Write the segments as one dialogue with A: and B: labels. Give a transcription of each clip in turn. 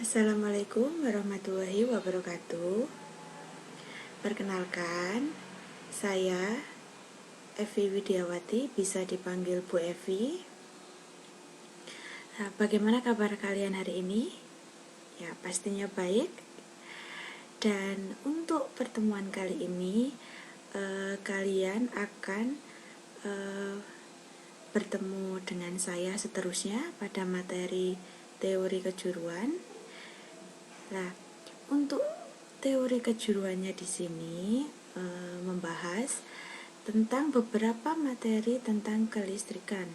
A: Assalamualaikum warahmatullahi wabarakatuh. Perkenalkan, saya Evi Widiawati, bisa dipanggil Bu Evi. Nah, bagaimana kabar kalian hari ini? Ya, pastinya baik. Dan untuk pertemuan kali ini, kalian akan bertemu dengan saya seterusnya pada materi teori kejuruan. Nah, untuk teori kejuruannya di sini membahas tentang beberapa materi tentang kelistrikan.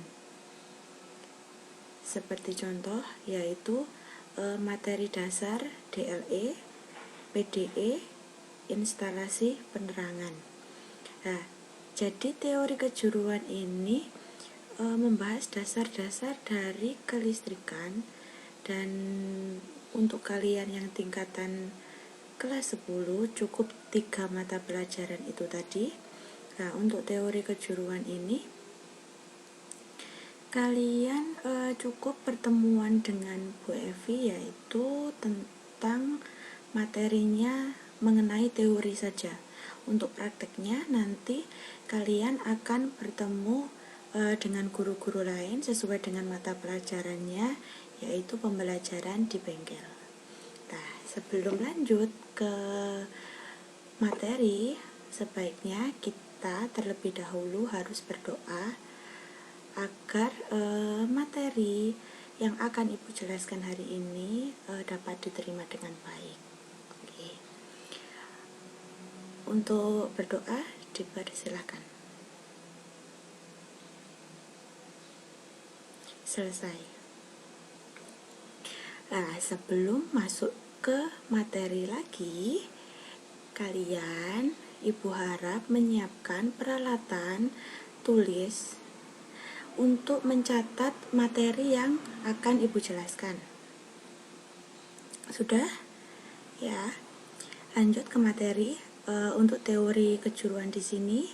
A: Seperti contoh yaitu materi dasar DLE, PDE, instalasi penerangan. Nah, jadi teori kejuruan ini membahas dasar-dasar dari kelistrikan, dan untuk kalian yang tingkatan kelas 10 cukup 3 mata pelajaran itu tadi. Nah, untuk teori kejuruan ini kalian cukup pertemuan dengan Bu Evi, yaitu tentang materinya mengenai teori saja. Untuk prakteknya nanti kalian akan bertemu dengan guru-guru lain sesuai dengan mata pelajarannya, yaitu pembelajaran di bengkel. Nah, sebelum lanjut ke materi, sebaiknya kita terlebih dahulu harus berdoa agar materi yang akan Ibu jelaskan hari ini dapat diterima dengan baik. Oke. Untuk berdoa dipersilahkan. Selesai. Nah, sebelum masuk ke materi lagi, kalian, Ibu harap menyiapkan peralatan tulis untuk mencatat materi yang akan Ibu jelaskan. Sudah? Ya. Lanjut ke materi. Untuk teori kejuruan di sini,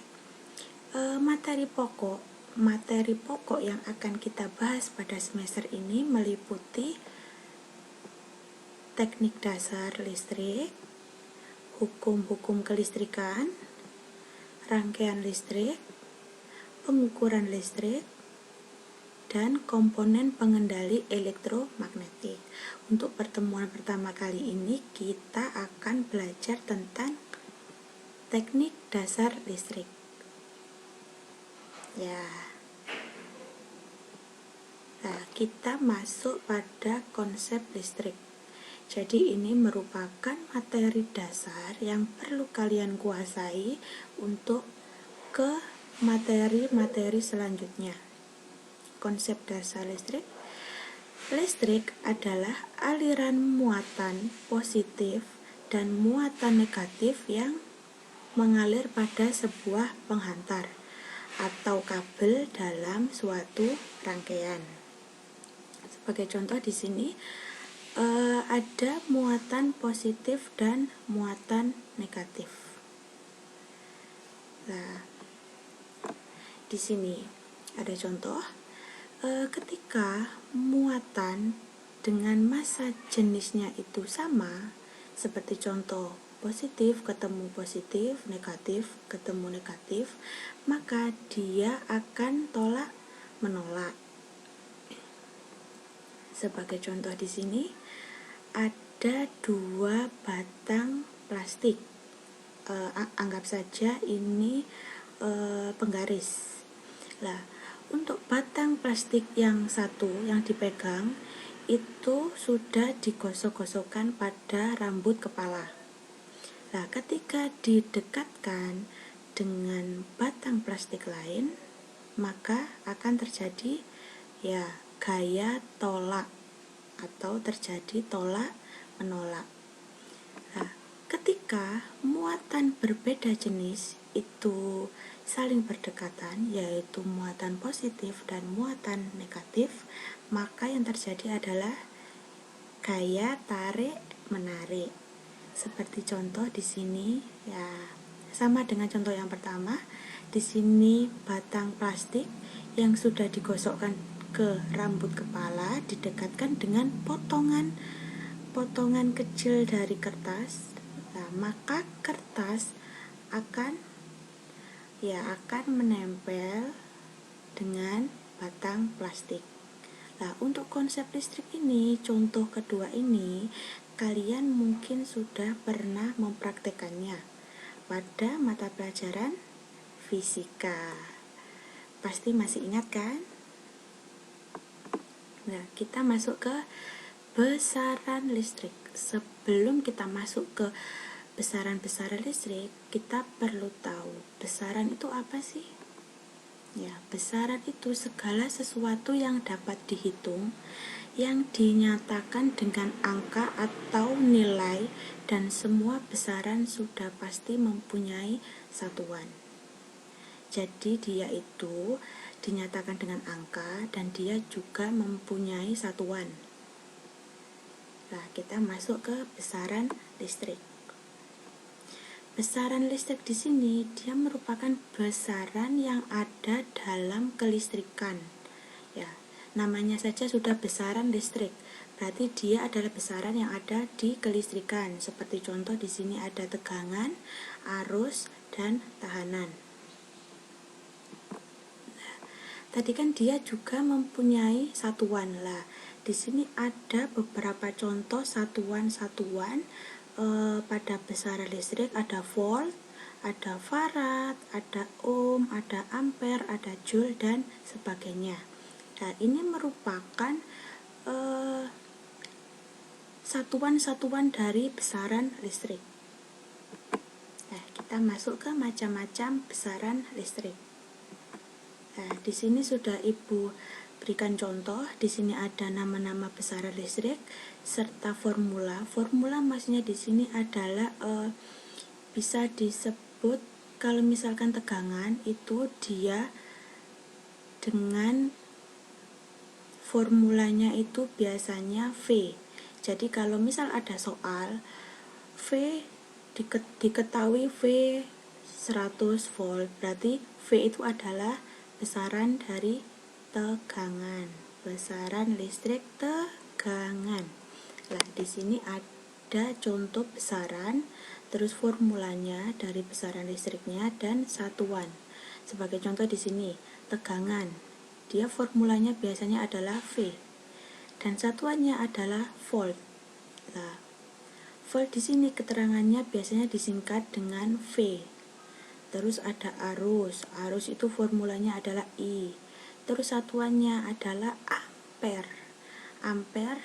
A: materi pokok yang akan kita bahas pada semester ini meliputi teknik dasar listrik, hukum-hukum kelistrikan, rangkaian listrik, pengukuran listrik, dan komponen pengendali elektromagnetik. Untuk pertemuan pertama kali ini kita akan belajar tentang teknik dasar listrik. Ya. Nah, kita masuk pada konsep listrik. Jadi ini merupakan materi dasar yang perlu kalian kuasai untuk ke materi-materi selanjutnya. Konsep dasar listrik. Listrik adalah aliran muatan positif dan muatan negatif yang mengalir pada sebuah penghantar atau kabel dalam suatu rangkaian. Sebagai contoh di sini ada muatan positif dan muatan negatif. Nah, di sini ada contoh. Ketika muatan dengan massa jenisnya itu sama, seperti contoh positif ketemu positif, negatif ketemu negatif, maka dia akan tolak menolak. Sebagai contoh di sini ada 2 batang plastik. Anggap saja ini penggaris. Nah, untuk batang plastik yang satu yang dipegang itu sudah digosok-gosokkan pada rambut kepala. Nah, ketika didekatkan dengan batang plastik lain, maka akan terjadi gaya tolak atau terjadi tolak menolak. Nah, ketika muatan berbeda jenis itu saling berdekatan, yaitu muatan positif dan muatan negatif, maka yang terjadi adalah gaya tarik menarik. Seperti contoh di sini, ya sama dengan contoh yang pertama. Di sini batang plastik yang sudah digosokkan ke rambut kepala didekatkan dengan potongan potongan kecil dari kertas, nah, maka kertas akan menempel dengan batang plastik. Nah, untuk konsep listrik ini, contoh kedua ini, kalian mungkin sudah pernah mempraktekannya pada mata pelajaran fisika. Pasti masih ingat kan? Nah, kita masuk ke besaran listrik. Sebelum kita masuk ke besaran-besaran listrik, kita perlu tahu besaran itu apa sih? Ya, besaran itu segala sesuatu yang dapat dihitung, yang dinyatakan dengan angka atau nilai, dan semua besaran sudah pasti mempunyai satuan. Jadi dia itu dinyatakan dengan angka dan dia juga mempunyai satuan. Nah, kita masuk ke besaran listrik. Besaran listrik di sini dia merupakan besaran yang ada dalam kelistrikan. Ya, namanya saja sudah besaran listrik. Berarti dia adalah besaran yang ada di kelistrikan. Seperti contoh di sini ada tegangan, arus, dan tahanan. Nah, tadi kan dia juga mempunyai satuan lah. Di sini ada beberapa contoh satuan-satuan. Pada besaran listrik ada volt, ada farad, ada ohm, ada ampere, ada joule, dan sebagainya. Nah, ini merupakan satuan-satuan dari besaran listrik. Nah, kita masuk ke macam-macam besaran listrik. Nah, di sini sudah Ibu berikan contoh. Di sini ada nama-nama besaran listrik serta formula. Formula maksudnya di sini adalah bisa disebut kalau misalkan tegangan itu dia dengan formulanya itu biasanya V. Jadi kalau misal ada soal V diketahui V 100 volt, berarti V itu adalah besaran dari tegangan, besaran listrik tegangan. Nah, di sini ada contoh besaran, terus formulanya dari besaran listriknya dan satuan. Sebagai contoh di sini, tegangan. Dia formulanya biasanya adalah V dan satuannya adalah volt. Nah, volt di sini keterangannya biasanya disingkat dengan V. Terus ada arus. Arus itu formulanya adalah I. Terus satuannya adalah ampere. Ampere,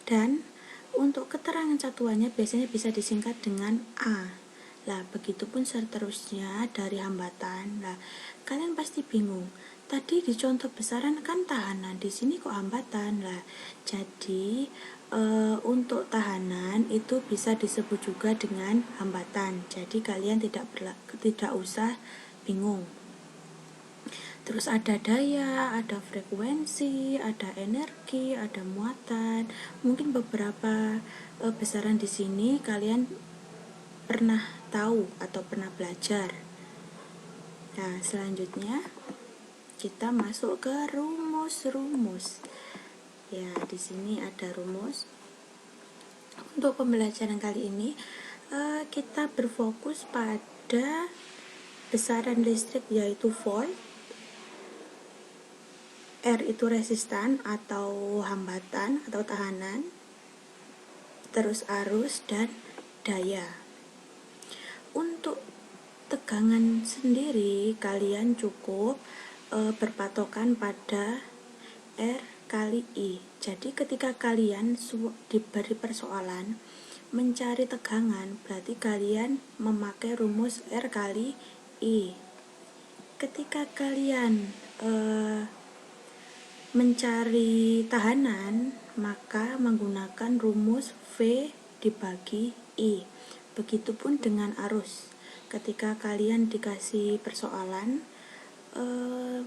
A: dan untuk keterangan satuannya biasanya bisa disingkat dengan A. Lah, begitupun seterusnya dari hambatan. Lah, kalian pasti bingung. Tadi di contoh besaran kan tahanan, di sini kok hambatan. Lah, jadi untuk tahanan itu bisa disebut juga dengan hambatan. Jadi kalian tidak usah bingung. Terus ada daya, ada frekuensi, ada energi, ada muatan. Mungkin beberapa besaran di sini kalian pernah tahu atau pernah belajar. Nah, selanjutnya kita masuk ke rumus-rumus. Ya, di sini ada rumus. Untuk pembelajaran kali ini kita berfokus pada besaran listrik yaitu volt. R itu resistan atau hambatan atau tahanan, terus arus dan daya. Untuk tegangan sendiri kalian cukup berpatokan pada R kali I. Jadi ketika kalian diberi persoalan mencari tegangan, berarti kalian memakai rumus R kali I. Ketika kalian mencari tahanan, maka menggunakan rumus V dibagi I. Begitupun dengan arus. Ketika kalian dikasih persoalan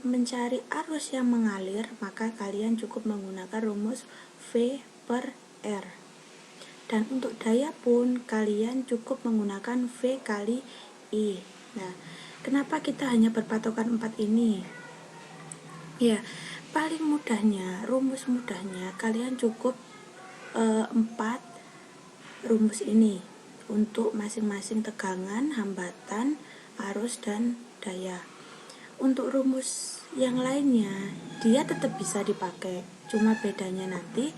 A: mencari arus yang mengalir, maka kalian cukup menggunakan rumus V per R. Dan untuk daya pun kalian cukup menggunakan V kali I. Nah, kenapa kita hanya berpatokan 4 ini? Ya, paling mudahnya, rumus mudahnya kalian cukup 4 rumus ini untuk masing-masing tegangan, hambatan, arus, dan daya. Untuk rumus yang lainnya dia tetap bisa dipakai, cuma bedanya nanti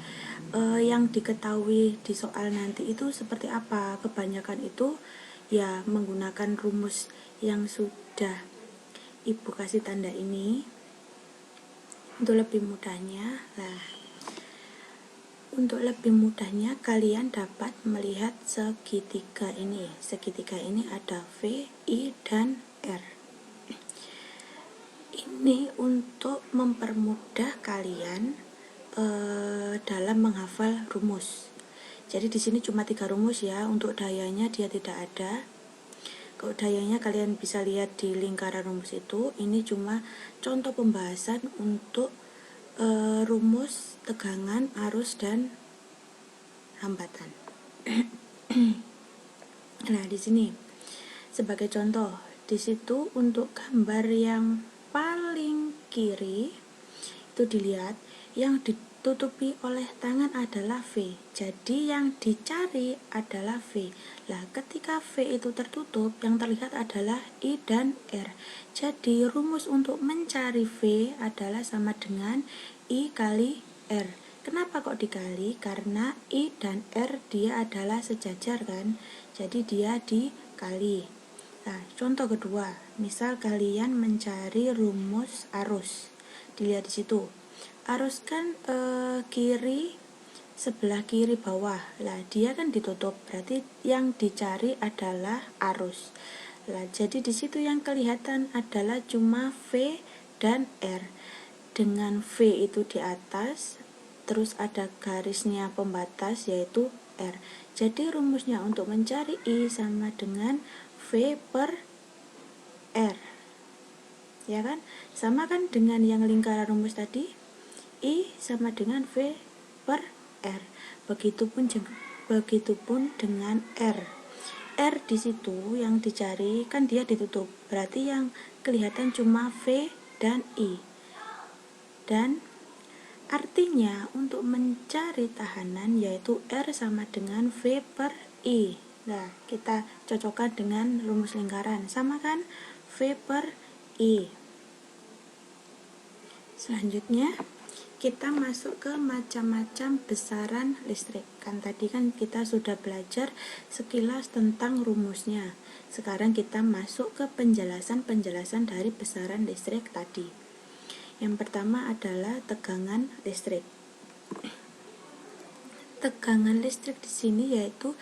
A: yang diketahui di soal nanti itu seperti apa. Kebanyakan itu ya menggunakan rumus yang sudah ibu kasih tanda ini untuk lebih mudahnya. Untuk lebih mudahnya kalian dapat melihat segitiga ini. Segitiga ini ada V, I, dan R. Ini untuk mempermudah kalian dalam menghafal rumus. Jadi di sini cuma 3 rumus ya. Untuk dayanya dia tidak ada. Kalau dayanya kalian bisa lihat di lingkaran rumus itu. Ini cuma contoh pembahasan untuk rumus tegangan, arus, dan hambatan. Nah, di sini sebagai contoh, di situ untuk gambar yang paling kiri itu dilihat yang ditutupi oleh tangan adalah V. Jadi yang dicari adalah V. Lah, ketika V itu tertutup, yang terlihat adalah I dan R. Jadi rumus untuk mencari V adalah sama dengan I kali R. Kenapa kok dikali? Karena I dan R dia adalah sejajar kan. Jadi dia dikali. Nah, contoh kedua, misal kalian mencari rumus arus. Dilihat di situ. Arus kan kiri, sebelah kiri bawah. Lah, dia kan ditutup. Berarti yang dicari adalah arus. Lah, jadi di situ yang kelihatan adalah cuma V dan R. Dengan V itu di atas, terus ada garisnya pembatas yaitu R. Jadi rumusnya untuk mencari I sama dengan V per R. Ya kan? Sama kan dengan yang lingkaran rumus tadi? I sama dengan V per R. Begitupun dengan R. R di situ yang dicari kan dia ditutup. Berarti yang kelihatan cuma V dan I. Dan artinya untuk mencari tahanan yaitu R sama dengan V per I. Nah, kita cocokkan dengan rumus lingkaran. Sama kan? V per I. Selanjutnya kita masuk ke macam-macam besaran listrik. Kan tadi kan kita sudah belajar sekilas tentang rumusnya. Sekarang kita masuk ke penjelasan-penjelasan dari besaran listrik tadi. Yang pertama adalah tegangan listrik. Tegangan listrik di sini yaitu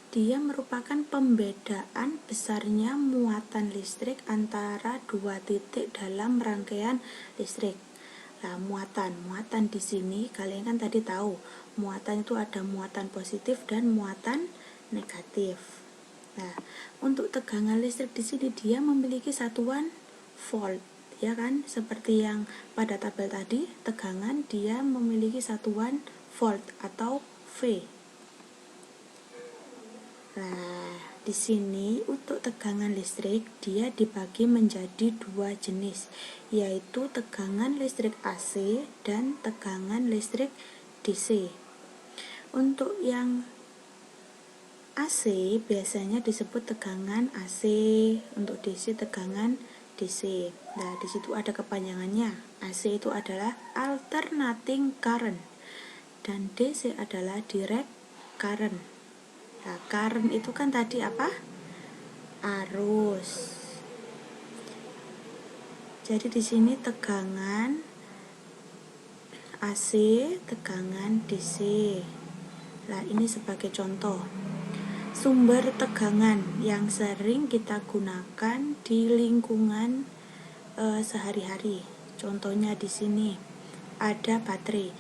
A: dia merupakan pembedaan besarnya muatan listrik antara dua titik dalam rangkaian listrik. Nah, muatan di sini kalian kan tadi tahu, muatan itu ada muatan positif dan muatan negatif. Nah, untuk tegangan listrik di sini dia memiliki satuan volt, ya kan? Seperti yang pada tabel tadi, tegangan dia memiliki satuan volt atau V. Nah, di sini untuk tegangan listrik dia dibagi menjadi 2 jenis, yaitu tegangan listrik AC dan tegangan listrik DC. Untuk yang AC biasanya disebut tegangan AC, untuk DC tegangan DC. Nah, di situ ada kepanjangannya. AC itu adalah alternating current dan DC adalah direct current. Nah, current itu kan tadi apa? Arus. Jadi di sini tegangan AC, tegangan DC. Nah, ini sebagai contoh. Sumber tegangan yang sering kita gunakan di lingkungan sehari-hari. Contohnya di sini ada baterai.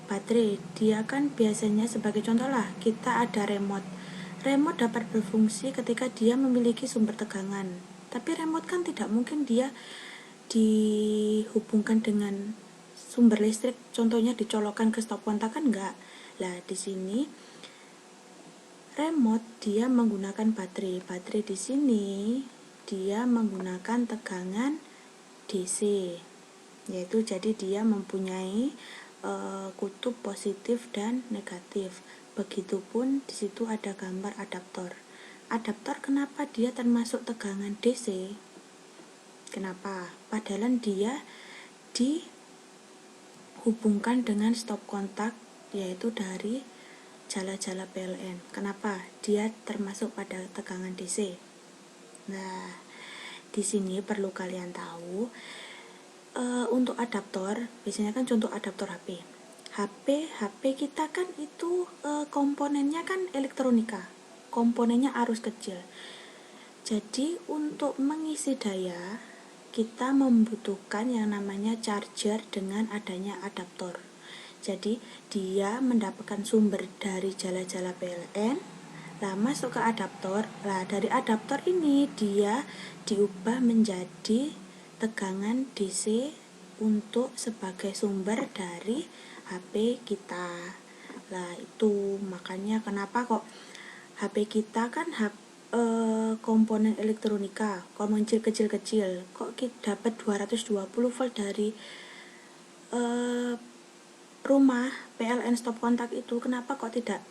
A: Baterai dia kan biasanya sebagai contoh lah, kita ada remote. Remote dapat berfungsi ketika dia memiliki sumber tegangan. Tapi remote kan tidak mungkin dia dihubungkan dengan sumber listrik, contohnya dicolokkan ke stop kontak kan enggak. Lah, di sini remote dia menggunakan baterai. Baterai di sini dia menggunakan tegangan DC. Yaitu jadi dia mempunyai kutub positif dan negatif. Begitupun di situ ada gambar adaptor. Adaptor kenapa dia termasuk tegangan DC? Kenapa? Padahal dia dihubungkan dengan stop kontak, yaitu dari jala-jala PLN. Kenapa? Dia termasuk pada tegangan DC. Nah, di sini perlu kalian tahu, untuk adaptor, biasanya kan contoh adaptor HP. HP kita kan itu komponennya kan elektronika, komponennya arus kecil. Jadi untuk mengisi daya kita membutuhkan yang namanya charger dengan adanya adaptor. Jadi dia mendapatkan sumber dari jala-jala PLN, lah masuk ke adaptor. Lah dari adaptor ini dia diubah menjadi tegangan DC untuk sebagai sumber dari HP kita. Lah itu makanya kenapa kok HP kita kan komponen elektronika, komponen kecil-kecil, kok kita dapat 220 volt dari rumah PLN stop kontak itu, kenapa kok tidak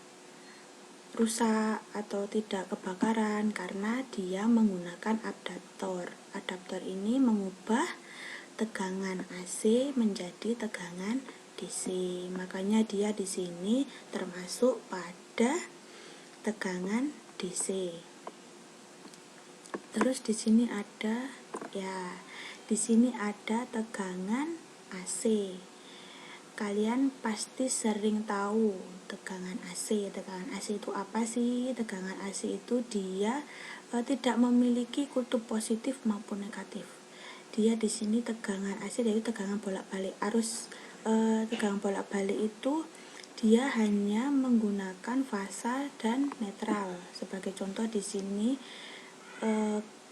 A: rusak atau tidak kebakaran? Karena dia menggunakan adaptor. Adaptor ini mengubah tegangan AC menjadi tegangan DC. Makanya dia di sini termasuk pada tegangan DC. Terus di sini ada tegangan AC. Kalian pasti sering tahu tegangan AC. Tegangan AC itu apa sih? Tegangan AC itu dia tidak memiliki kutub positif maupun negatif. Dia di sini tegangan AC dari tegangan bolak-balik arus. Tegangan bolak-balik itu dia hanya menggunakan fasa dan netral. Sebagai contoh di sini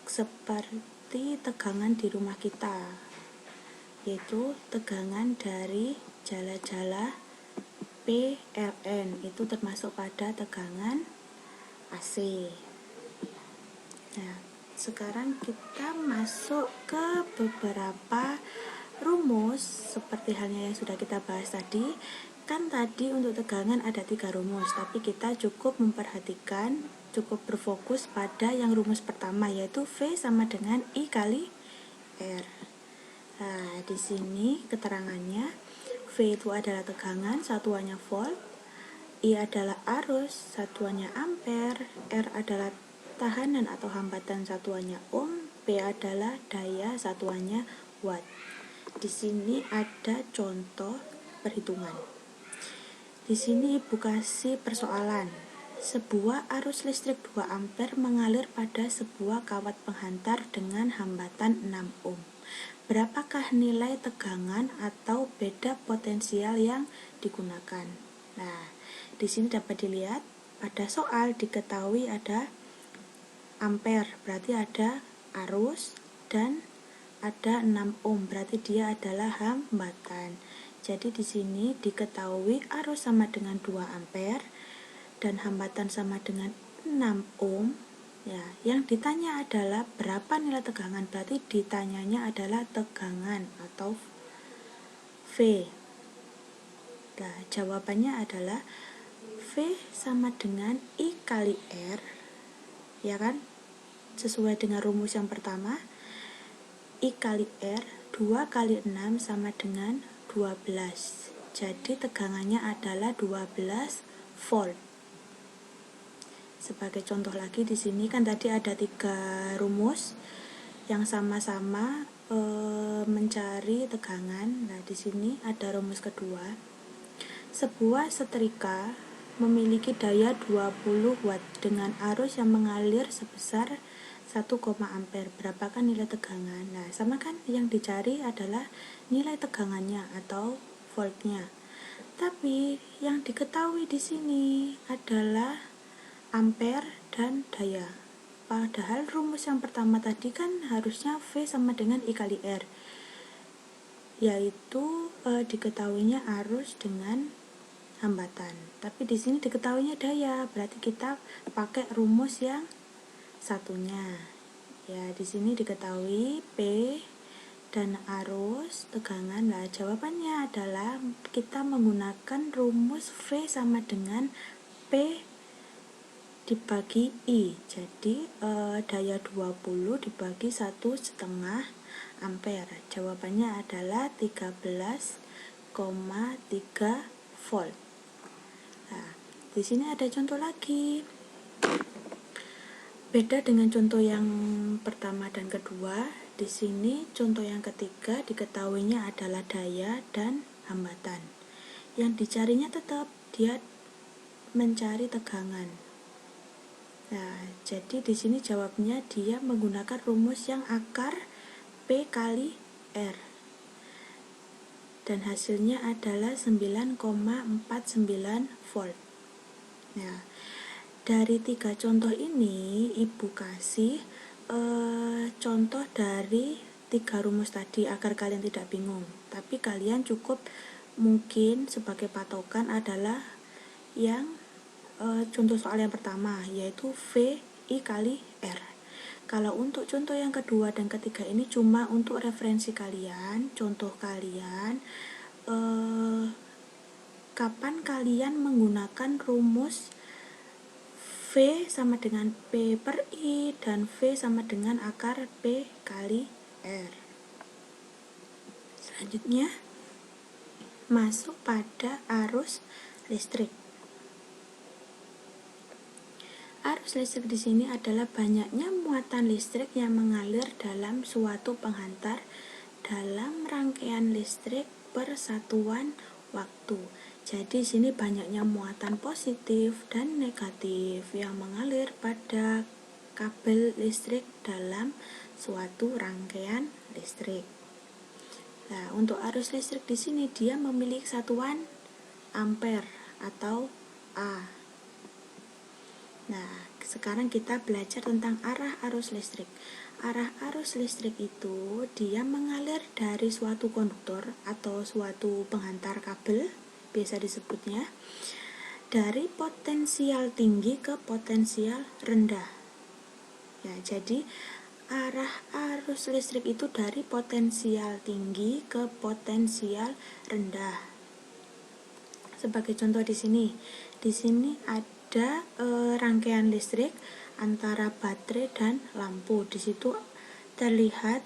A: seperti tegangan di rumah kita, yaitu tegangan dari jala-jala PLN, itu termasuk pada tegangan AC. Nah, sekarang kita masuk ke beberapa rumus seperti halnya yang sudah kita bahas tadi. Kan tadi untuk tegangan ada 3 rumus, tapi kita cukup berfokus pada yang rumus pertama, yaitu V sama dengan I kali R. Nah, di sini keterangannya, V itu adalah tegangan, satuannya volt, I adalah arus, satuannya ampere, R adalah tahanan atau hambatan, satuannya ohm, P adalah daya, satuannya watt. Di sini ada contoh perhitungan. Di sini Ibu kasih persoalan. Sebuah arus listrik 2 ampere mengalir pada sebuah kawat penghantar dengan hambatan 6 ohm. Berapakah nilai tegangan atau beda potensial yang digunakan? Nah, di sini dapat dilihat pada soal diketahui ada ampere, berarti ada arus, dan ada 6 ohm, berarti dia adalah hambatan. Jadi di sini diketahui arus sama dengan 2 ampere dan hambatan sama dengan 6 ohm. Ya, yang ditanya adalah berapa nilai tegangan, berarti ditanyanya adalah tegangan atau V. Nah, jawabannya adalah V sama dengan I kali R, ya kan? Sesuai dengan rumus yang pertama, I kali R 2 kali 6 sama dengan 12. Jadi tegangannya adalah 12 volt. Sebagai contoh lagi di sini kan tadi ada 3 rumus yang sama-sama mencari tegangan. Nah, di sini ada rumus kedua. Sebuah setrika memiliki daya 20 watt dengan arus yang mengalir sebesar 1, ampere. Berapakah nilai tegangan? Nah, sama kan, yang dicari adalah nilai tegangannya atau voltnya. Tapi yang diketahui di sini adalah ampere dan daya. Padahal rumus yang pertama tadi kan harusnya V sama dengan I kali R, yaitu diketahuinya arus dengan hambatan. Tapi di sini diketahuinya daya, berarti kita pakai rumus yang satunya. Ya, di sini diketahui P dan arus tegangan. Nah, jawabannya adalah kita menggunakan rumus V sama dengan P dibagi I. Jadi daya 20 dibagi 1,5 ampere. Jawabannya adalah 13,3 volt. Nah, di sini ada contoh lagi. Beda dengan contoh yang pertama dan kedua, di sini contoh yang ketiga diketahuinya adalah daya dan hambatan. Yang dicarinya tetap dia mencari tegangan. Nah, jadi di sini jawabnya dia menggunakan rumus yang akar P kali R. Dan hasilnya adalah 9,49 volt. Nah, dari 3 contoh ini, Ibu kasih contoh dari 3 rumus tadi agar kalian tidak bingung. Tapi kalian cukup mungkin sebagai patokan adalah yang contoh soal yang pertama, yaitu V I kali R. Kalau untuk contoh yang kedua dan ketiga ini cuma untuk referensi kalian, contoh kalian, kapan kalian menggunakan rumus V sama dengan P per I dan V sama dengan akar P kali R. Selanjutnya, masuk pada arus listrik. Arus listrik di sini adalah banyaknya muatan listrik yang mengalir dalam suatu penghantar dalam rangkaian listrik per satuan waktu. Jadi sini banyaknya muatan positif dan negatif yang mengalir pada kabel listrik dalam suatu rangkaian listrik. Nah, untuk arus listrik di sini dia memiliki satuan ampere atau A. Nah, sekarang kita belajar tentang arah arus listrik. Arah arus listrik itu dia mengalir dari suatu konduktor atau suatu penghantar kabel, biasa disebutnya, dari potensial tinggi ke potensial rendah. Ya, jadi arah arus listrik itu dari potensial tinggi ke potensial rendah. Sebagai contoh di sini ada rangkaian listrik antara baterai dan lampu. Di situ terlihat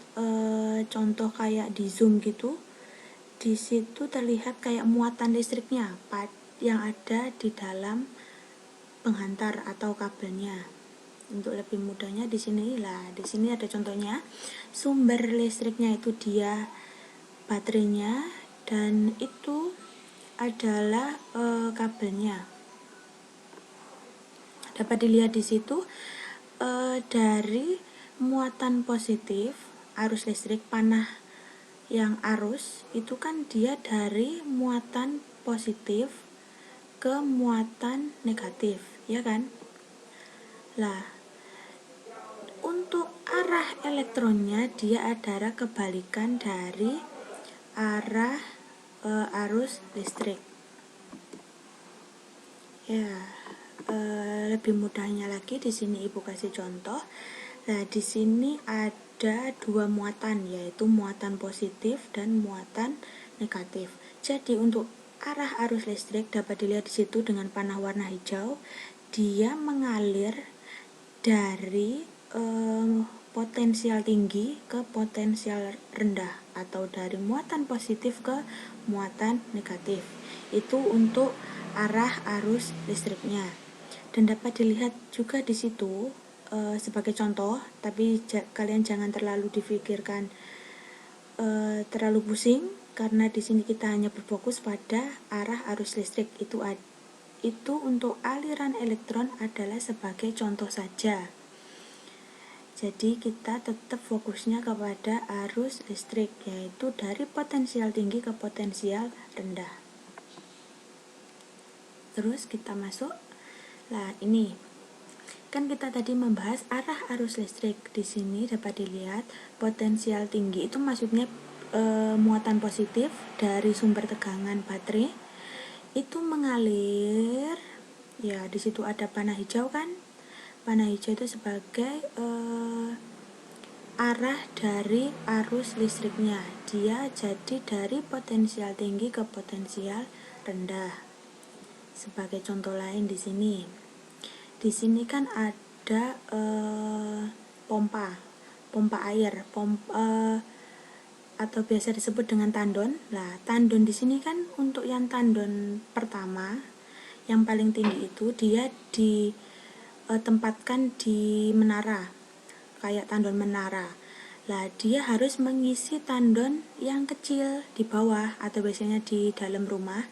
A: contoh kayak di zoom gitu. Di situ terlihat kayak muatan listriknya yang ada di dalam penghantar atau kabelnya. Untuk lebih mudahnya di sini ada contohnya. Sumber listriknya itu dia baterainya dan itu adalah kabelnya. Dapat dilihat di situ dari muatan positif arus listrik panah yang arus itu kan dia dari muatan positif ke muatan negatif, ya kan? Lah, untuk arah elektronnya dia adalah kebalikan dari arah arus listrik. Ya, lebih mudahnya lagi di sini Ibu kasih contoh. Nah, di sini ada 2 muatan, yaitu muatan positif dan muatan negatif. Jadi untuk arah arus listrik dapat dilihat di situ dengan panah warna hijau, dia mengalir dari potensial tinggi ke potensial rendah atau dari muatan positif ke muatan negatif. Itu untuk arah arus listriknya. Dan dapat dilihat juga di situ sebagai contoh, tapi kalian jangan terlalu difikirkan terlalu pusing karena di sini kita hanya berfokus pada arah arus listrik. Itu untuk aliran elektron adalah sebagai contoh saja. Jadi kita tetap fokusnya kepada arus listrik, yaitu dari potensial tinggi ke potensial rendah. Terus kita masuk. Nah, ini kan kita tadi membahas arah arus listrik. Di sini dapat dilihat potensial tinggi itu maksudnya muatan positif dari sumber tegangan baterai itu mengalir. Ya, di situ ada panah hijau kan? Panah hijau itu sebagai arah dari arus listriknya. Dia jadi dari potensial tinggi ke potensial rendah. Sebagai contoh lain di sini. Di sini kan ada pompa air, atau biasa disebut dengan tandon. Nah, tandon di sini kan untuk yang tandon pertama, yang paling tinggi itu dia ditempatkan di menara, kayak tandon menara. Lah, dia harus mengisi tandon yang kecil di bawah atau biasanya di dalam rumah.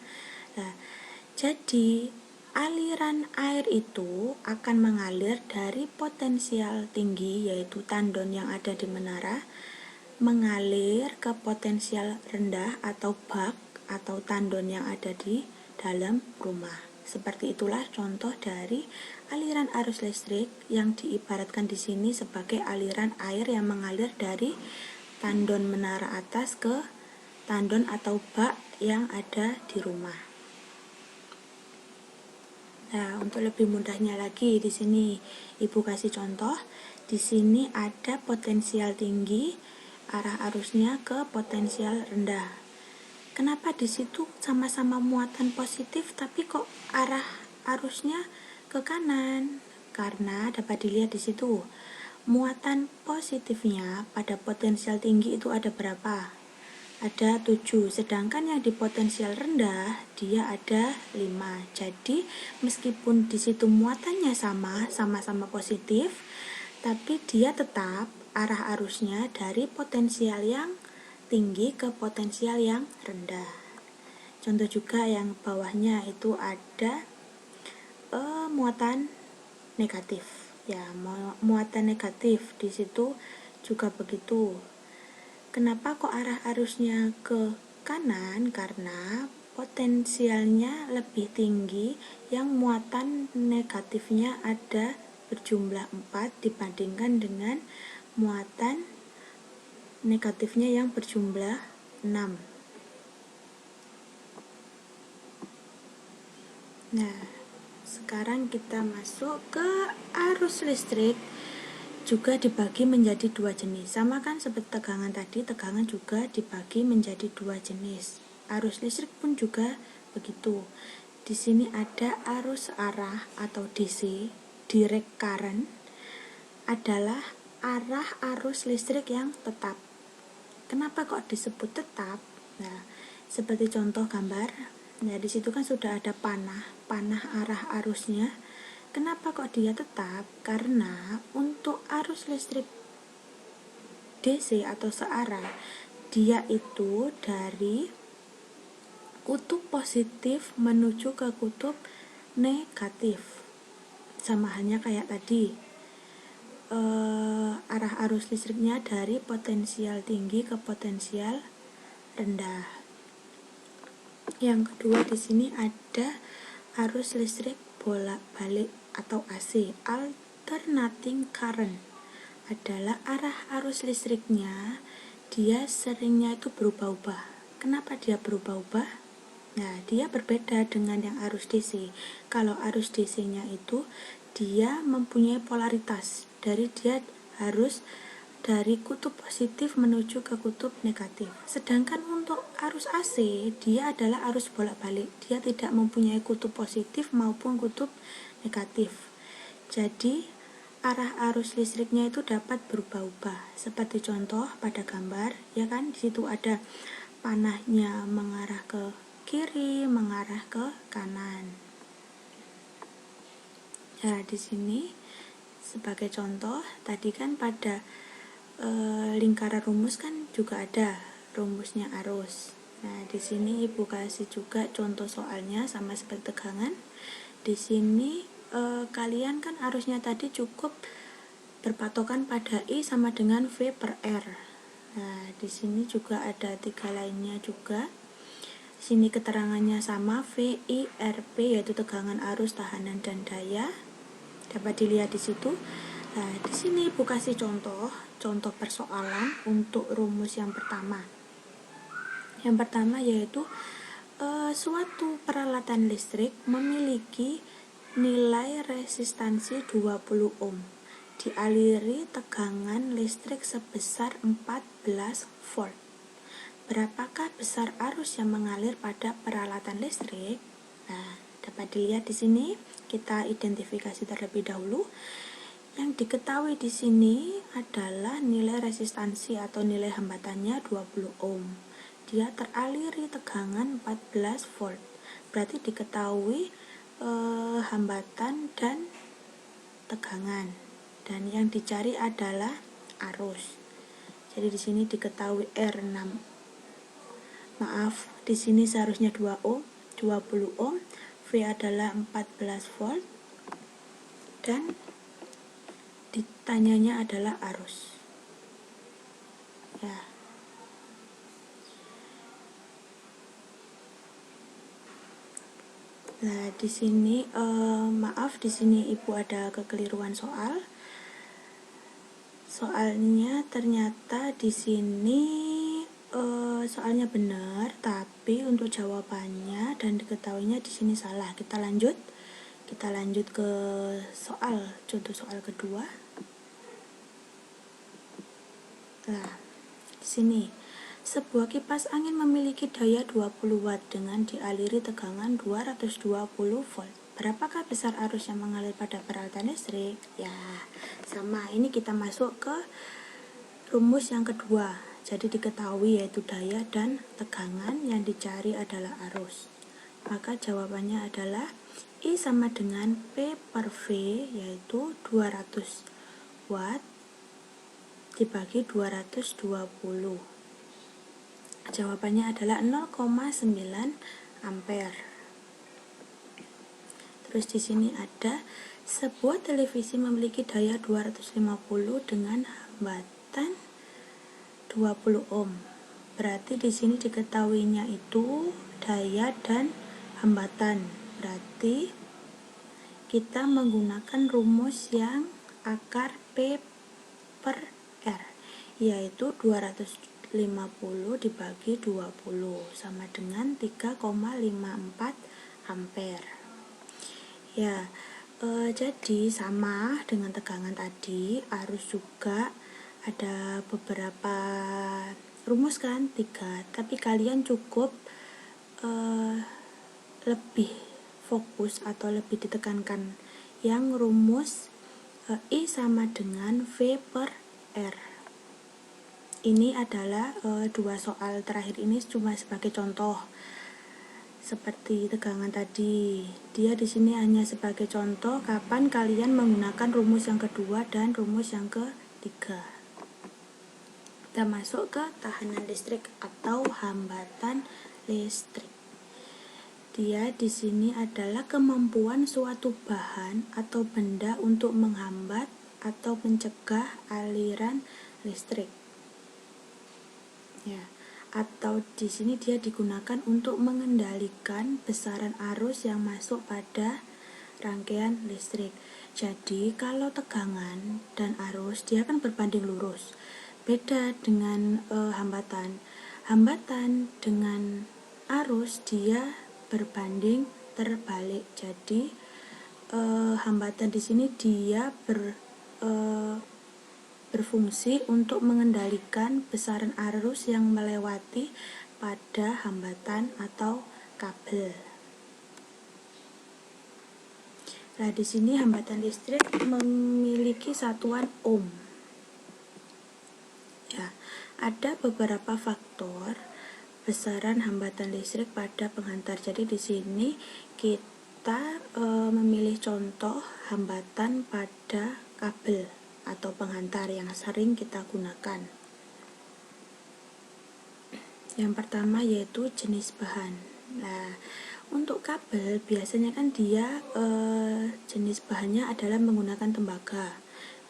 A: Nah, jadi aliran air itu akan mengalir dari potensial tinggi, yaitu tandon yang ada di menara, mengalir ke potensial rendah atau bak atau tandon yang ada di dalam rumah. Seperti itulah contoh dari aliran arus listrik yang diibaratkan di sini sebagai aliran air yang mengalir dari tandon menara atas ke tandon atau bak yang ada di rumah. Nah, untuk lebih mudahnya lagi di sini Ibu kasih contoh. Di sini ada potensial tinggi, arah arusnya ke potensial rendah. Kenapa di situ sama-sama muatan positif tapi kok arah arusnya ke kanan? Karena dapat dilihat di situ, muatan positifnya pada potensial tinggi itu ada berapa? Ada 7, sedangkan yang di potensial rendah dia ada 5. Jadi meskipun di situ muatannya sama-sama positif, tapi dia tetap arah arusnya dari potensial yang tinggi ke potensial yang rendah. Contoh juga yang bawahnya itu ada muatan negatif. Ya, muatan negatif di situ juga begitu. Kenapa kok arah arusnya ke kanan? Karena potensialnya lebih tinggi, yang muatan negatifnya ada berjumlah 4 dibandingkan dengan muatan negatifnya yang berjumlah 6. Nah, sekarang kita masuk ke arus listrik. Juga dibagi menjadi 2 jenis. Sama kan seperti tegangan tadi, tegangan juga dibagi menjadi 2 jenis. Arus listrik pun juga begitu. Di sini ada arus arah atau DC, direct current, adalah arah arus listrik yang tetap. Kenapa kok disebut tetap? Nah, seperti contoh gambar. Nah, di situ kan sudah ada panah arah arusnya. Kenapa kok dia tetap? Karena untuk arus listrik DC atau searah, dia itu dari kutub positif menuju ke kutub negatif. Sama halnya kayak tadi, arah arus listriknya dari potensial tinggi ke potensial rendah. Yang kedua di sini ada arus listrik bolak-balik atau AC, alternating current. Adalah arah arus listriknya dia seringnya itu berubah-ubah. Kenapa dia berubah-ubah? Nah, dia berbeda dengan yang arus DC. Kalau arus DC-nya itu dia mempunyai polaritas, dia harus dari kutub positif menuju ke kutub negatif. Sedangkan untuk arus AC, dia adalah arus bolak-balik. Dia tidak mempunyai kutub positif maupun kutub negatif. Jadi, arah arus listriknya itu dapat berubah-ubah. Seperti contoh pada gambar, ya kan? Di situ ada panahnya mengarah ke kiri, mengarah ke kanan. Nah, di sini sebagai contoh, tadi kan pada lingkaran rumus kan juga ada rumusnya arus. Nah, di sini Ibu kasih juga contoh soalnya sama seperti tegangan. Di sini kalian kan arusnya tadi cukup berpatokan pada I sama dengan V per R. Nah, di sini juga ada 3 lainnya juga. Di sini keterangannya sama, VI RP, yaitu tegangan arus, tahanan dan daya. Dapat dilihat di situ. Nah, di sini Ibu kasih contoh persoalan untuk rumus yang pertama. Yang pertama yaitu suatu peralatan listrik memiliki nilai resistansi 20 ohm dialiri tegangan listrik sebesar 14 volt. Berapakah besar arus yang mengalir pada peralatan listrik? Nah, dapat dilihat di sini. Kita identifikasi terlebih dahulu. Yang diketahui di sini adalah nilai resistansi atau nilai hambatannya 20 ohm. Dia teraliri tegangan 14 volt. Berarti diketahui hambatan dan tegangan. Dan yang dicari adalah arus. Jadi di sini diketahui R6. Maaf, di sini seharusnya 2 ohm, 20 ohm, V adalah 14 volt, dan ditanyanya adalah arus. Ya. Nah, di sini maaf, di sini Ibu ada kekeliruan soal. Soalnya ternyata di sini soalnya benar, tapi untuk jawabannya dan diketahuinya di sini salah. Kita lanjut ke contoh soal kedua. Nah, di sini sebuah kipas angin memiliki daya 20 watt dengan dialiri tegangan 220 volt. Berapakah besar arus yang mengalir pada peralatan listrik? Ya, sama. Ini kita masuk ke rumus yang kedua. Jadi diketahui yaitu daya dan tegangan, yang dicari adalah arus. Maka jawabannya adalah I sama dengan P per V, yaitu 200 watt dibagi 220. Jawabannya adalah 0,9 ampere. Terus di sini ada sebuah televisi memiliki daya 250 dengan hambatan 20 ohm. Berarti di sini diketahuinya itu daya dan hambatan. Berarti kita menggunakan rumus yang akar P per R, yaitu 250 dibagi 20 sama dengan 3,54 ampere. Ya, jadi sama dengan tegangan tadi, arus juga ada beberapa rumus kan, 3, tapi kalian cukup lebih fokus atau lebih ditekankan yang rumus I sama dengan V per R. Ini adalah dua soal terakhir ini cuma sebagai contoh. Seperti tegangan tadi, dia di sini hanya sebagai contoh kapan kalian menggunakan rumus yang kedua dan rumus yang ketiga. Kita masuk ke tahanan listrik atau hambatan listrik. Dia di sini adalah kemampuan suatu bahan atau benda untuk menghambat atau mencegah aliran listrik. Ya, atau di sini dia digunakan untuk mengendalikan besaran arus yang masuk pada rangkaian listrik. Jadi kalau tegangan dan arus dia kan berbanding lurus. Beda dengan hambatan. Hambatan dengan arus dia berbanding terbalik. Jadi hambatan di sini dia berfungsi untuk mengendalikan besaran arus yang melewati pada hambatan atau kabel. Nah, di sini hambatan listrik memiliki satuan ohm. Ya, ada beberapa faktor besaran hambatan listrik pada penghantar. Jadi di sini kita memilih contoh hambatan pada kabel atau penghantar yang sering kita gunakan. Yang pertama yaitu jenis bahan. Nah, untuk kabel biasanya kan dia jenis bahannya adalah menggunakan tembaga,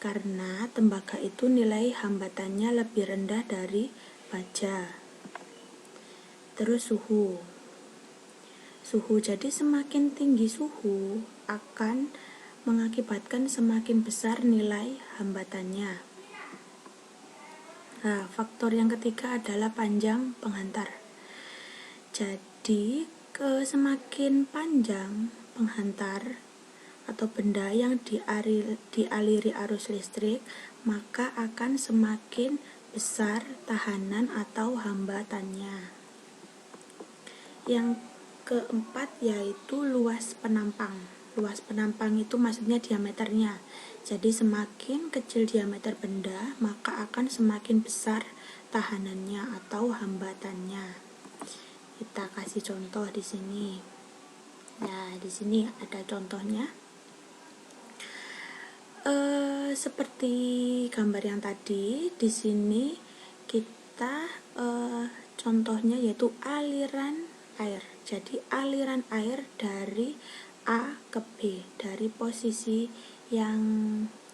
A: karena tembaga itu nilai hambatannya lebih rendah dari baja. Terus suhu, jadi semakin tinggi suhu akan mengakibatkan semakin besar nilai hambatannya. Nah, faktor yang ketiga adalah panjang penghantar. Jadi semakin panjang penghantar atau benda yang dialiri arus listrik, maka akan semakin besar tahanan atau hambatannya. Yang keempat yaitu luas penampang. Luas penampang itu maksudnya diameternya. Jadi semakin kecil diameter benda, maka akan semakin besar tahanannya atau hambatannya. Kita kasih contoh di sini. Nah, di sini ada contohnya. Seperti gambar yang tadi, di sini kita contohnya yaitu aliran air. Jadi aliran air dari A ke B, dari posisi yang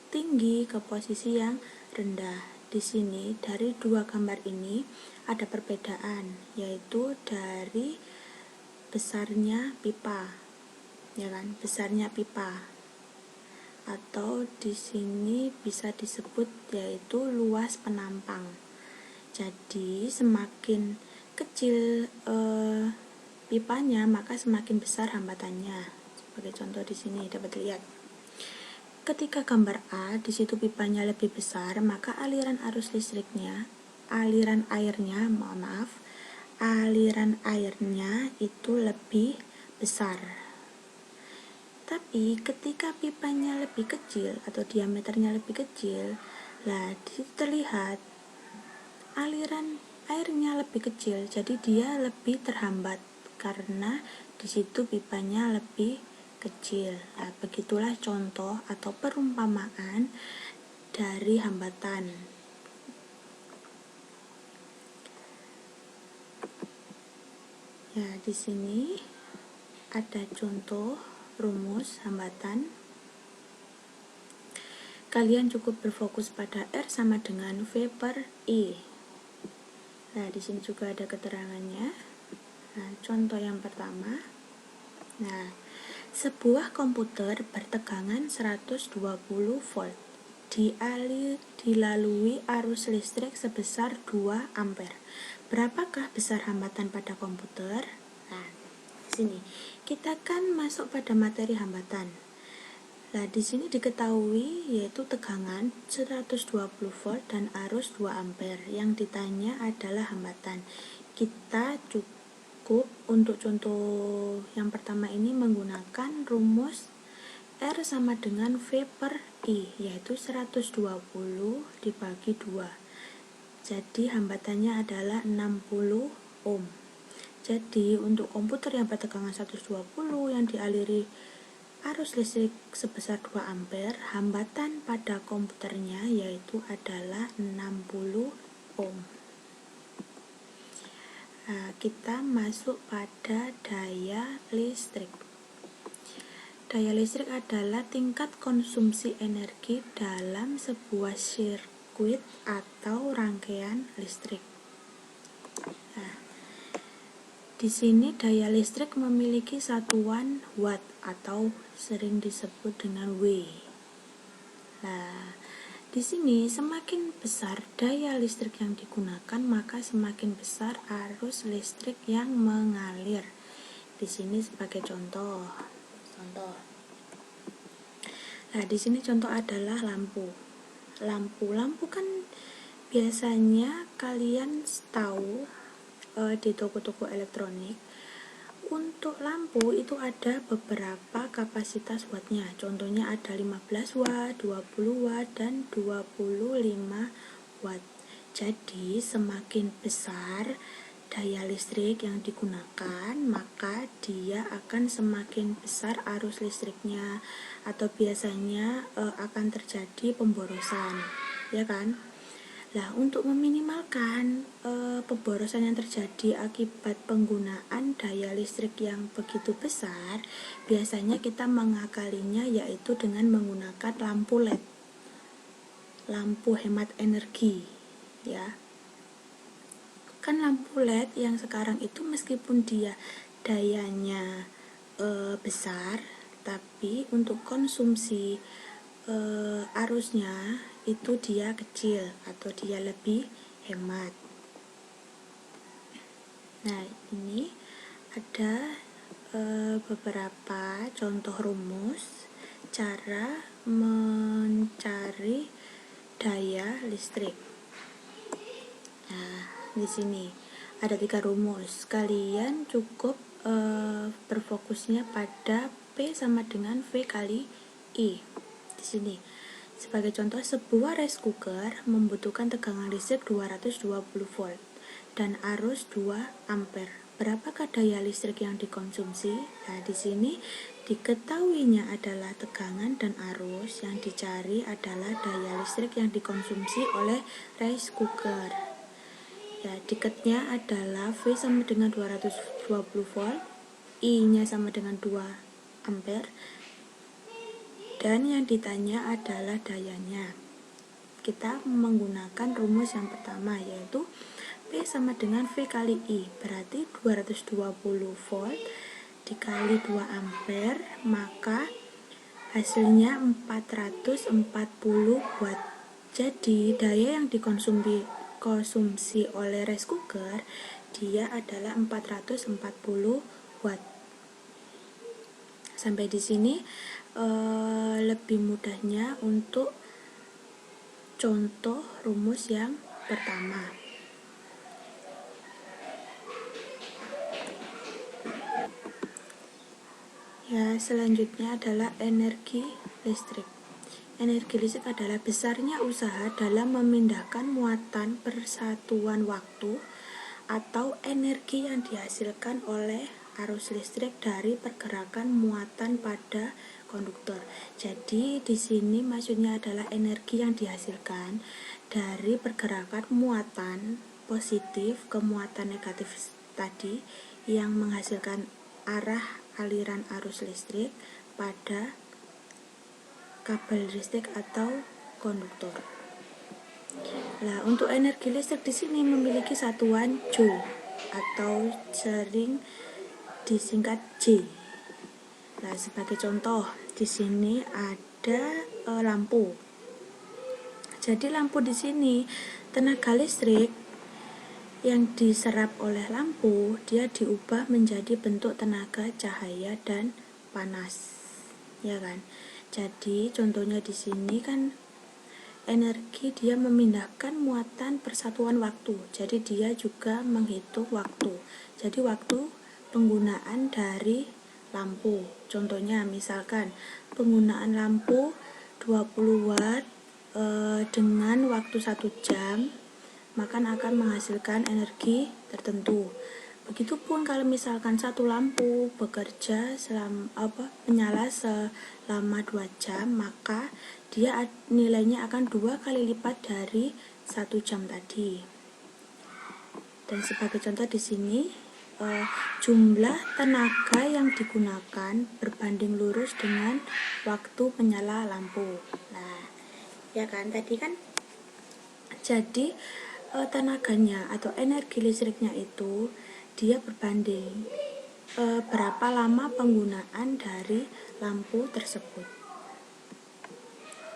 A: tinggi ke posisi yang rendah. Di sini dari dua gambar ini ada perbedaan, yaitu dari besarnya pipa, ya kan? Besarnya pipa. Atau di sini bisa disebut yaitu luas penampang. Jadi semakin kecil pipanya, maka semakin besar hambatannya. Sebagai contoh di sini dapat lihat. Ketika gambar A, di situ pipanya lebih besar, maka aliran airnya itu lebih besar. Tapi ketika pipanya lebih kecil atau diameternya lebih kecil, lah terlihat aliran airnya lebih kecil, jadi dia lebih terhambat karena di situ pipanya lebih kecil. Nah, begitulah contoh atau perumpamaan dari hambatan. Ya, di sini ada contoh rumus hambatan. Kalian cukup berfokus pada R sama dengan V per I. Nah, di sini juga ada keterangannya. Nah, contoh yang pertama. Nah, sebuah komputer bertegangan 120 volt dilalui arus listrik sebesar 2 ampere. Berapakah besar hambatan pada komputer? Nah, di sini kita kan masuk pada materi hambatan. Nah, di sini diketahui yaitu tegangan 120 volt dan arus 2 ampere. Yang ditanya adalah hambatan. Kita cukup untuk contoh yang pertama ini menggunakan rumus R sama dengan V per I, yaitu 120 dibagi 2. Jadi hambatannya adalah 60 ohm. Jadi untuk komputer yang bertegangan 120 yang dialiri arus listrik sebesar 2 ampere, hambatan pada komputernya yaitu adalah 60 ohm. Nah, kita masuk pada daya listrik. Daya listrik adalah tingkat konsumsi energi dalam sebuah sirkuit atau rangkaian listrik. Nah, di sini daya listrik memiliki satuan watt atau sering disebut dengan W. Nah, di sini semakin besar daya listrik yang digunakan, maka semakin besar arus listrik yang mengalir. Di sini sebagai contoh. Nah, di sini contoh adalah lampu. Lampu kan biasanya kalian tahu di toko-toko elektronik. Untuk lampu itu ada beberapa kapasitas wattnya. Contohnya ada 15 watt, 20 watt, dan 25 watt. Jadi semakin besar daya listrik yang digunakan, maka dia akan semakin besar arus listriknya, atau biasanya akan terjadi pemborosan, ya kan? Nah, untuk meminimalkan pemborosan yang terjadi akibat penggunaan daya listrik yang begitu besar, biasanya kita mengakalinya yaitu dengan menggunakan lampu LED, lampu hemat energi, ya. Kan lampu LED yang sekarang itu meskipun dia dayanya besar, tapi untuk konsumsi arusnya itu dia kecil atau dia lebih hemat. Nah, ini ada beberapa contoh rumus. cara mencari daya listrik. Nah, di sini ada 3 rumus. Kalian cukup berfokusnya pada P sama dengan V kali I. Di sini, sebagai contoh, sebuah rice cooker membutuhkan tegangan listrik 220 volt dan arus 2 ampere. Berapakah daya listrik yang dikonsumsi? Nah, di sini diketahuinya adalah tegangan dan arus, yang dicari adalah daya listrik yang dikonsumsi oleh rice cooker. Ya, diketnya adalah V sama dengan 220 volt, I-nya sama dengan 2 ampere, dan yang ditanya adalah dayanya. Kita menggunakan rumus yang pertama, yaitu P sama dengan V kali I, berarti 220 volt dikali 2 ampere, maka hasilnya 440 watt. Jadi daya yang dikonsumsi oleh rice cooker dia adalah 440 watt. Sampai di sini lebih mudahnya untuk contoh rumus yang pertama. Ya, selanjutnya adalah energi listrik. Energi listrik adalah besarnya usaha dalam memindahkan muatan persatuan waktu atau energi yang dihasilkan oleh arus listrik dari pergerakan muatan pada konduktor. Jadi di sini maksudnya adalah energi yang dihasilkan dari pergerakan muatan positif ke muatan negatif tadi, yang menghasilkan arah aliran arus listrik pada kabel listrik atau konduktor. Nah, untuk energi listrik di sini memiliki satuan joule atau sering disingkat J. Nah, sebagai contoh, di sini ada lampu. Jadi lampu di sini, tenaga listrik yang diserap oleh lampu dia diubah menjadi bentuk tenaga cahaya dan panas. Ya kan? Jadi contohnya di sini kan energi dia memindahkan muatan persatuan waktu. Jadi dia juga menghitung waktu. Jadi waktu penggunaan dari lampu. Contohnya misalkan penggunaan lampu 20 watt dengan waktu 1 jam, maka akan menghasilkan energi tertentu. Begitupun kalau misalkan satu lampu bekerja menyala selama 2 jam, maka dia nilainya akan 2 kali lipat dari 1 jam tadi. Dan sebagai contoh di sini, jumlah tenaga yang digunakan berbanding lurus dengan waktu menyala lampu. Nah, ya kan tadi kan. Jadi tenaganya atau energi listriknya itu dia berbanding berapa lama penggunaan dari lampu tersebut.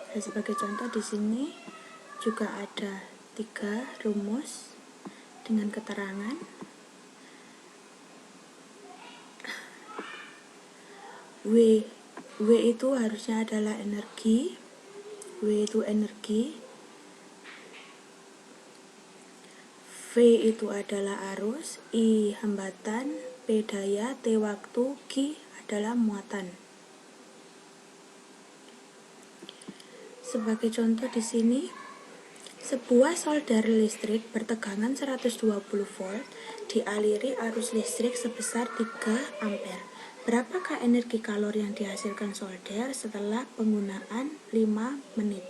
A: Dan sebagai contoh di sini juga ada 3 rumus dengan keterangan. W itu harusnya adalah energi. W itu energi. V itu adalah arus, I hambatan, P daya, T waktu, Q adalah muatan. Sebagai contoh di sini, sebuah solder listrik bertegangan 120 volt dialiri arus listrik sebesar 3 ampere. Berapakah energi kalori yang dihasilkan solder setelah penggunaan 5 menit?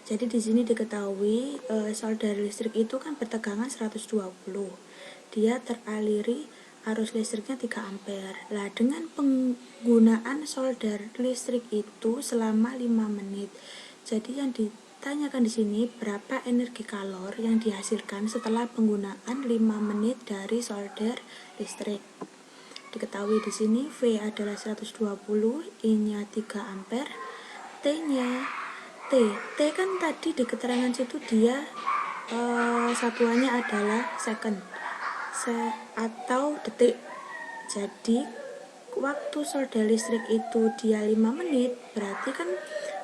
A: Jadi di sini diketahui solder listrik itu kan bertegangan 120. Dia teraliri arus listriknya 3 ampere. Nah, dengan penggunaan solder listrik itu selama 5 menit. Jadi yang ditanyakan di sini berapa energi kalor yang dihasilkan setelah penggunaan 5 menit dari solder listrik. Diketahui di sini V adalah 120, I-nya 3 ampere, T-nya T kan tadi di keterangan situ dia satuannya adalah second atau detik. Jadi waktu solder listrik itu dia 5 menit, berarti kan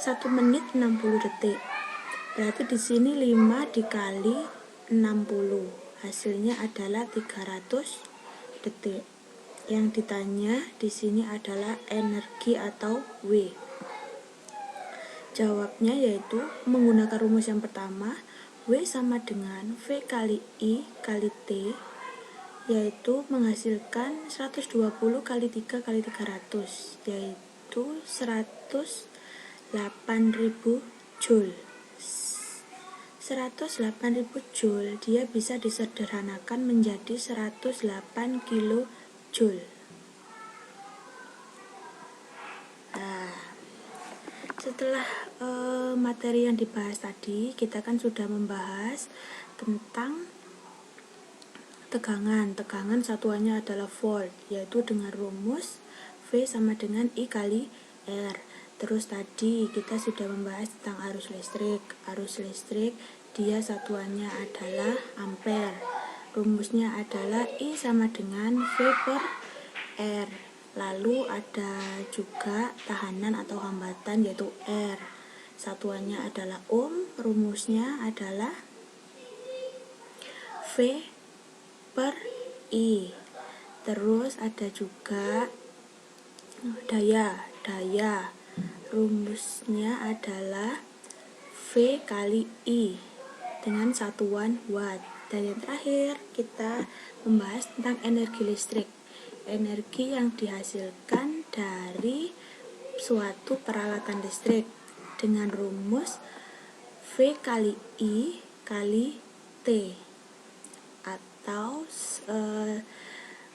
A: 1 menit 60 detik. Berarti di sini 5 dikali 60, hasilnya adalah 300 detik. Yang ditanya di sini adalah energi atau W. Jawabnya yaitu menggunakan rumus yang pertama, W sama dengan V kali I kali T, yaitu menghasilkan 120 kali 3 kali 300, yaitu 108.000 Joule. 108.000 Joule dia bisa disederhanakan menjadi 108 kilojoule. Nah, setelah materi yang dibahas tadi, kita kan sudah membahas tentang tegangan. Tegangan satuannya adalah volt, yaitu dengan rumus V sama dengan I kali R. Terus tadi kita sudah membahas tentang arus listrik. Arus listrik dia satuannya adalah ampere. Rumusnya adalah I sama dengan V per R. Lalu ada juga tahanan atau hambatan yaitu R. Satuannya adalah ohm. Rumusnya adalah V per I. Terus ada juga daya. Rumusnya adalah V kali I dengan satuan watt. Dan yang terakhir kita membahas tentang energi listrik. Energi yang dihasilkan dari suatu peralatan listrik dengan rumus V kali I kali T, atau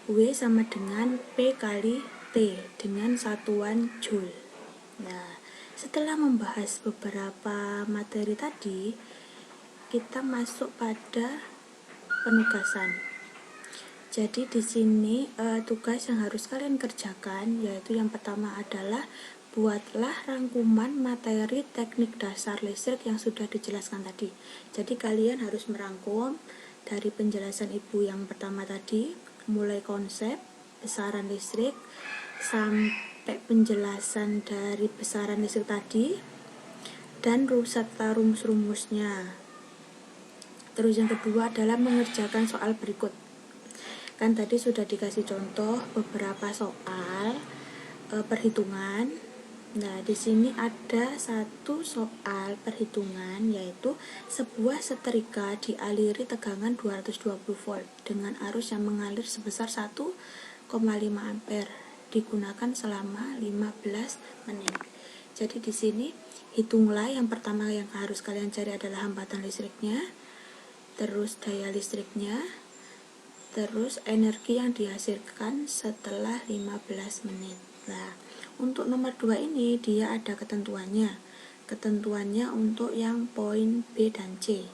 A: W sama dengan P kali T dengan satuan Joule. Nah, setelah membahas beberapa materi tadi, kita masuk pada penugasan. Jadi di sini tugas yang harus kalian kerjakan yaitu yang pertama adalah buatlah rangkuman materi teknik dasar listrik yang sudah dijelaskan tadi. Jadi kalian harus merangkum dari penjelasan ibu yang pertama tadi, mulai konsep besaran listrik sampai penjelasan dari besaran listrik tadi dan serta rumus-rumusnya. Terus yang kedua adalah mengerjakan soal berikut. Kan tadi sudah dikasih contoh beberapa soal perhitungan. Nah, di sini ada satu soal perhitungan, yaitu sebuah setrika dialiri tegangan 220 volt dengan arus yang mengalir sebesar 1,5 ampere digunakan selama 15 menit. Jadi di sini hitunglah, yang pertama yang harus kalian cari adalah hambatan listriknya, terus daya listriknya, terus energi yang dihasilkan setelah 15 menit. Nah, untuk nomor 2 ini dia ada ketentuannya. Ketentuannya untuk yang poin B dan C.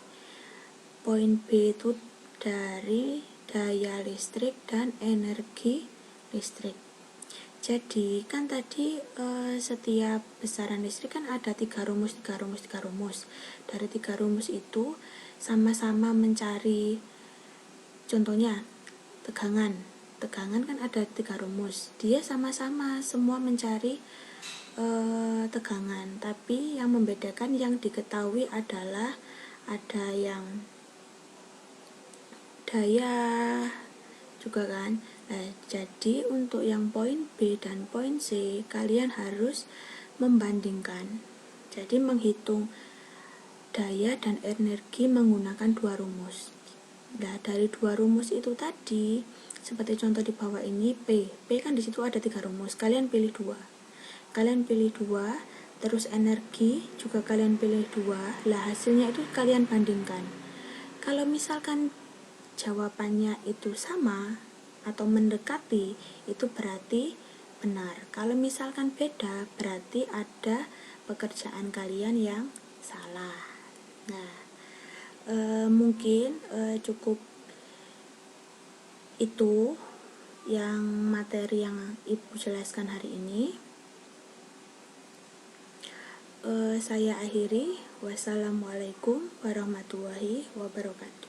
A: Poin B itu dari daya listrik dan energi listrik. Jadi kan tadi setiap besaran listrik kan ada 3 rumus. Dari 3 rumus itu sama-sama mencari, contohnya tegangan kan ada 3 rumus, dia sama-sama semua mencari tegangan, tapi yang membedakan yang diketahui adalah ada yang daya juga kan. Nah, jadi untuk yang poin B dan poin C kalian harus membandingkan, jadi menghitung daya dan energi menggunakan 2 rumus. Nah, dari 2 rumus itu tadi, seperti contoh di bawah ini, P kan di situ ada 3 rumus, kalian pilih 2. Terus energi juga kalian pilih 2. Lah, hasilnya itu kalian bandingkan. Kalau misalkan jawabannya itu sama atau mendekati, itu berarti benar. Kalau misalkan beda, berarti ada pekerjaan kalian yang salah. Nah, mungkin cukup itu yang materi yang ibu jelaskan hari ini. Saya akhiri. Wassalamualaikum warahmatullahi wabarakatuh.